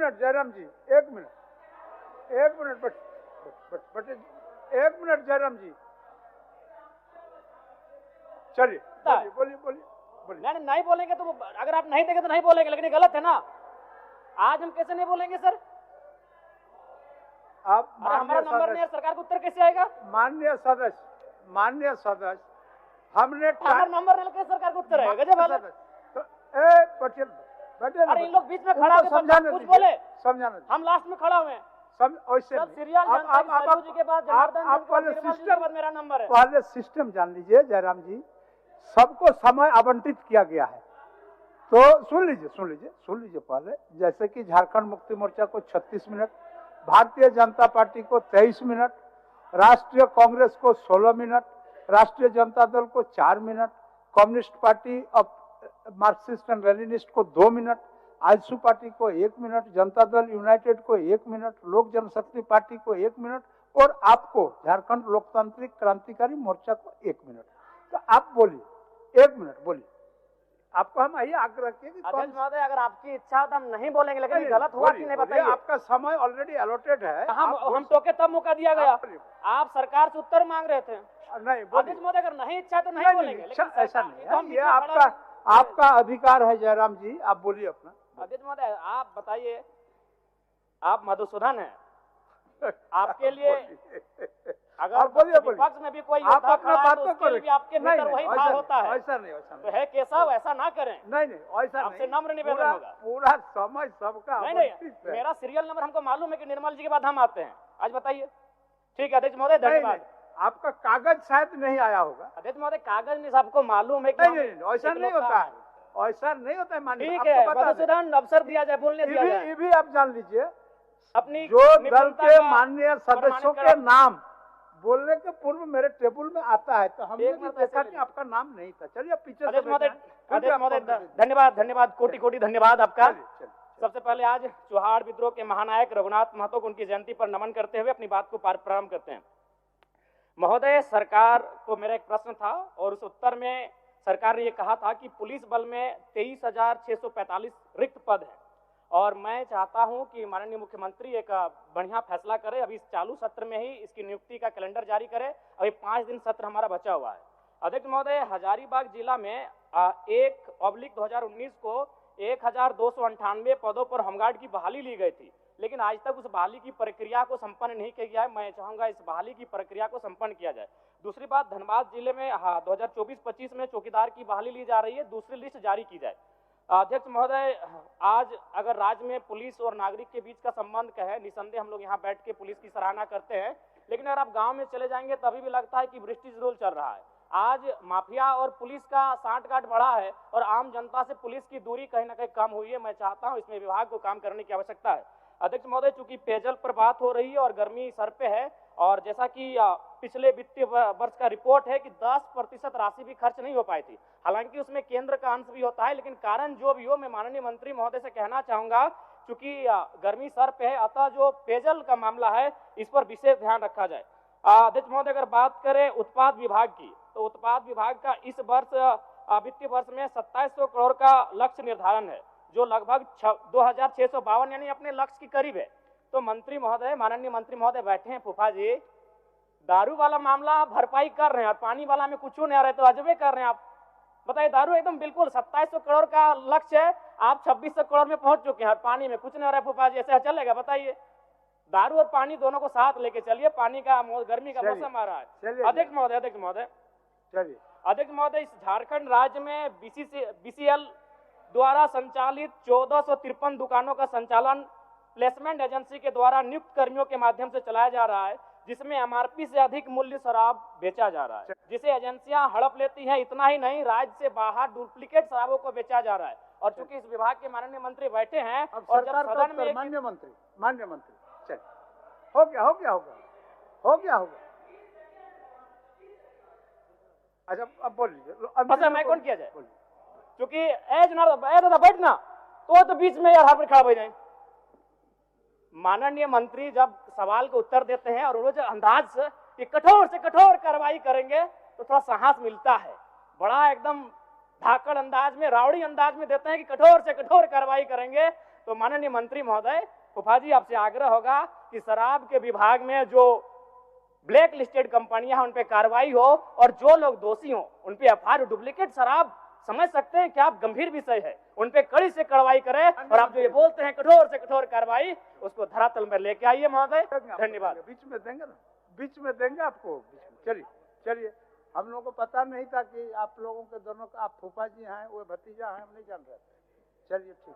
Minute Jairam ji, 1 minute, 1 minute but 1 minute Jairam ji, चलिए बोलिए बोलिए बोलिए। नहीं बोलेंगे तो अगर आप नहीं देंगे तो नहीं बोलेंगे, लेकिन ये गलत है ना। आज हम कैसे नहीं बोलेंगे सर? आप हमारा नंबर नहीं है, सरकार को उत्तर कैसे आएगा? माननीय सदस्य हमने हमारा नंबर नहीं लेके सरकार को उत्तर आएगा? गजब वाला। पटेल अरे इन लोग बीच में खड़ा होकर कुछ बोले, समझाना, हम लास्ट में खड़ा हुए हैं। वैसे मेरा नंबर है। पहले सिस्टम जान लीजिए जयराम जी, सबको समय आवंटित किया गया है, तो सुन लीजिए पहले। जैसे कि झारखंड मुक्ति मोर्चा को 36 मिनट, भारतीय जनता पार्टी को 23 मिनट, राष्ट्रीय कांग्रेस को 16 मिनट, राष्ट्रीय जनता दल को 4 मिनट, कम्युनिस्ट पार्टी अब मार्क्सिस्ट एंड लेनिनिस्ट को 2 मिनट, आजसू पार्टी को 1 मिनट, जनता दल यूनाइटेड को 1 मिनट, लोक जनशक्ति पार्टी को 1 मिनट और आपको झारखंड लोकतांत्रिक क्रांतिकारी मोर्चा को 1 मिनट। तो आप बोलिए, 1 मिनट बोलिए। आपको हम यही आग्रह किए कि अध्यक्ष महोदय अगर आपकी इच्छा हो तो हम नहीं बोलेंगे, लेकिन गलत हुआ कि नहीं बताइए। आपका समय ऑलरेडी अलॉटेड है। हम टोके तब मौका दिया गया, आप सरकार से उत्तर मांग रहे थे। नहीं अध्यक्ष महोदय अगर नहीं इच्छा तो नहीं बोलेंगे, ऐसा नहीं है, ये आपका अधिकार है जयराम जी, आप बोलिए अपना। अध्यक्ष महोदय आप बताइए, आप मधुसूदन है, आपके लिए अगर विपक्ष में भी कोई योद्धा खड़ा है तो उसके लिए आपके भीतर वही भाव होता है। ऐसा नहीं तो है केशव, ऐसा ना करें। नहीं ऐसा नहीं, आपसे नम्र निवेदन होगा। पूरा समय सबका नहीं मेरा सीरियल नंबर हमको मालूम है कि निर्मल जी के बाद हम आते हैं। आज बताइए। ठीक है अध्यक्ष महोदय, धन्यवाद। आपका कागज शायद नहीं आया होगा। अध्यक्ष महोदय कागज नहीं, सबको मालूम है कि नहीं ऐसा नहीं होता है, ऐसा नहीं होता है। मानिए ठीक है, मधुसूदन अवसर दिया जाए, बोलने दिया जाए। ये भी आप जान लीजिए, अपनी जो दल के माननीय सदस्यों के नाम बोलने के पूर्व मेरे टेबल में आता है, तो हमने देखा कि आपका नाम नहीं था। चलिए पीछे धन्यवाद, कोटि धन्यवाद आपका। सबसे पहले आज चौहाड़ विद्रोह के महानायक रघुनाथ महतो को उनकी जयंती पर नमन करते हुए अपनी बात को प्रारंभ करते हैं। महोदय, सरकार को मेरा एक प्रश्न था और उस उत्तर में सरकार ने ये कहा था कि पुलिस बल में 23,645 रिक्त पद हैं और मैं चाहता हूं कि माननीय मुख्यमंत्री एक बढ़िया फैसला करे, अभी इस चालू सत्र में ही इसकी नियुक्ति का कैलेंडर जारी करे। अभी 5 दिन सत्र हमारा बचा हुआ है। अध्यक्ष महोदय, हजारीबाग जिला में 1/2019 को 1,298 पदों पर होमगार्ड की बहाली ली गई थी, लेकिन आज तक उस बहाली की प्रक्रिया को संपन्न नहीं किया गया है। मैं चाहूंगा इस बहाली की प्रक्रिया को संपन्न किया जाए। दूसरी बात, धनबाद जिले में 2024-25 में चौकीदार की बहाली ली जा रही है, दूसरी लिस्ट जारी की जाए। अध्यक्ष महोदय, आज अगर राज्य में पुलिस और नागरिक के बीच का संबंध कहे, निसंदेह हम लोग यहाँ बैठ के पुलिस की सराहना करते हैं, लेकिन अगर आप गांव में चले जाएंगे तभी भी लगता है कि ब्रिटिश रूल चल रहा है। आज माफिया और पुलिस का सांठगांठ बढ़ा है और आम जनता से पुलिस की दूरी कहीं ना कहीं कम हुई है। मैं चाहता हूं इसमें विभाग को काम करने की आवश्यकता है। अध्यक्ष महोदय, चूंकि पेयजल पर बात हो रही है और गर्मी सर पे है, और जैसा कि पिछले वित्तीय वर्ष का रिपोर्ट है कि 10% राशि भी खर्च नहीं हो पाई थी, हालांकि उसमें केंद्र का अंश भी होता है, लेकिन कारण जो भी हो, मैं माननीय मंत्री महोदय से कहना चाहूंगा, चूंकि गर्मी सर पे है, अतः जो पेयजल का मामला है इस पर विशेष ध्यान रखा जाए। अध्यक्ष महोदय, अगर बात करें उत्पाद विभाग की, तो उत्पाद विभाग का इस वर्ष वित्तीय वर्ष में 2700 करोड़ का लक्ष्य निर्धारण है, जो लगभग 2652 यानी अपने लक्ष्य के करीब है। तो मंत्री महोदय, माननीय मंत्री महोदय बैठे हैं, फूफा जी, दारू वाला मामला भरपाई कर रहे हैं और पानी वाला में कुछ नहीं आ रहा है, तो अजबे कर रहे हैं आप। बताइए, दारू एकदम बिल्कुल 2700 करोड़ का लक्ष्य है, आप 2600 करोड़ में पहुंच चुके हैं और पानी में कुछ नहीं आ रहा है। फूफा जी, ऐसा चलेगा? बताइए। दारू और पानी दोनों को साथ लेके चलिए, पानी का गर्मी का मौसम आ रहा है। अध्यक्ष महोदय, इस झारखंड राज्य में BCL द्वारा संचालित 1453 दुकानों का संचालन प्लेसमेंट एजेंसी के द्वारा नियुक्त कर्मियों के माध्यम से चलाया जा रहा है, जिसमें MRP से अधिक मूल्य शराब बेचा जा रहा है, जिसे एजेंसियां हड़प लेती हैं। इतना ही नहीं, राज्य से बाहर डुप्लीकेट शराबों को बेचा जा रहा है। और चूंकि इस विभाग के माननीय मंत्री बैठे हैं और जब सदन में माननीय मंत्री चल हो गया। अच्छा, अब बोल लीजिए। मैं कौन किया जाए? क्योंकि बैठना तो बीच में यार हाथ खड़ा हो जाए। माननीय मंत्री जब सवाल को उत्तर देते हैं और रोज अंदाज से कठोर से कठोर कार्रवाई करेंगे तो थोड़ा साहस मिलता है। बड़ा एकदम धाकड़ अंदाज में, रावड़ी अंदाज में देते हैं कि कठोर से कठोर कार्रवाई करेंगे, तो माननीय मंत्री महोदय, फूफा जी आपसे आग्रह होगा कि शराब के विभाग में जो ब्लैक लिस्टेड कंपनियां हैं उन पे कार्रवाई हो, और जो लोग दोषी हो उन पे एफआईआर, डुप्लीकेट शराब समझ सकते हैं कि आप गंभीर विषय है, उन पे कड़ी से कार्रवाई करें, और आप जो ये बोलते हैं कठोर से कठोर कार्रवाई, उसको धरातल में लेके आइए महोदय। धन्यवाद। बीच में देंगे ना, बीच में देंगे आपको। चलिए चलिए, हम लोगों को पता नहीं था कि आप लोगों के दोनों का, आप फूफा जी हैं वो भतीजा हैं, हम नहीं जान रहे थे। चलिए ठीक।